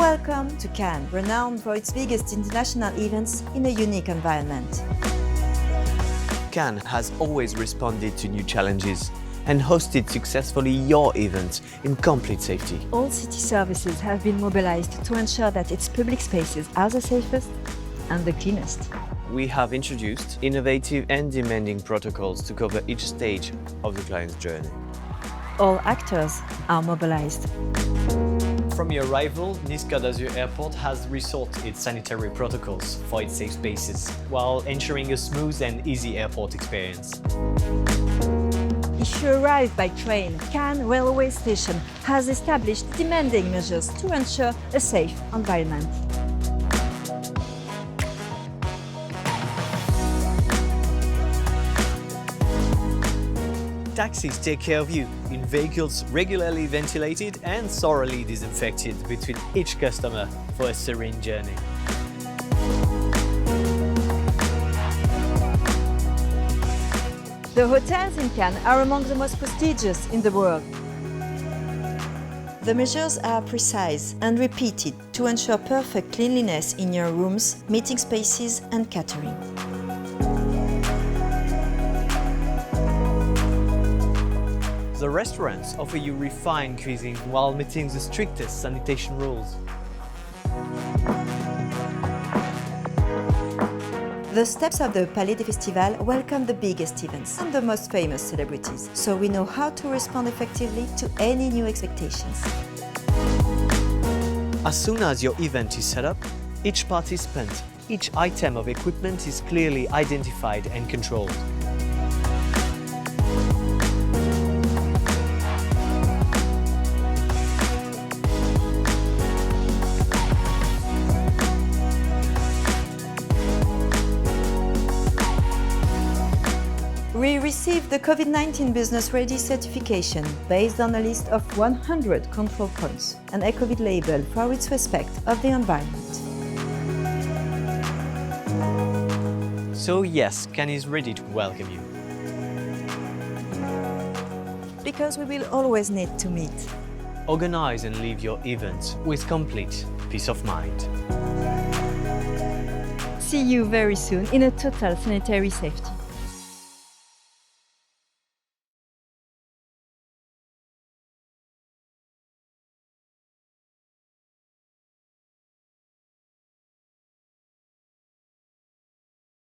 Welcome to Cannes, renowned for its biggest international events in a unique environment. Cannes has always responded to new challenges and hosted successfully your event in complete safety. All city services have been mobilized to ensure that its public spaces are the safest and the cleanest. We have introduced innovative and demanding protocols to cover each stage of the client's journey. All actors are mobilized. From your arrival, Nice Côte d'Azur Airport has resorted its sanitary protocols for its safe spaces, while ensuring a smooth and easy airport experience. If you arrive by train, Cannes railway station has established demanding measures to ensure a safe environment. Taxis take care of you in vehicles regularly ventilated and thoroughly disinfected between each customer for a serene journey. The hotels in Cannes are among the most prestigious in the world. The measures are precise and repeated to ensure perfect cleanliness in your rooms, meeting spaces and catering. The restaurants offer you refined cuisine while meeting the strictest sanitation rules. The steps of the Palais des Festivals welcome the biggest events and the most famous celebrities, so we know how to respond effectively to any new expectations. As soon as your event is set up, each participant, each item of equipment is clearly identified and controlled. We received the COVID-19 Business Ready certification based on a list of 100 control points, an ECOVID label for its respect of the environment. So yes, Cannes is ready to welcome you. Because we will always need to meet. Organize and leave your event with complete peace of mind. See you very soon in a total sanitary safety.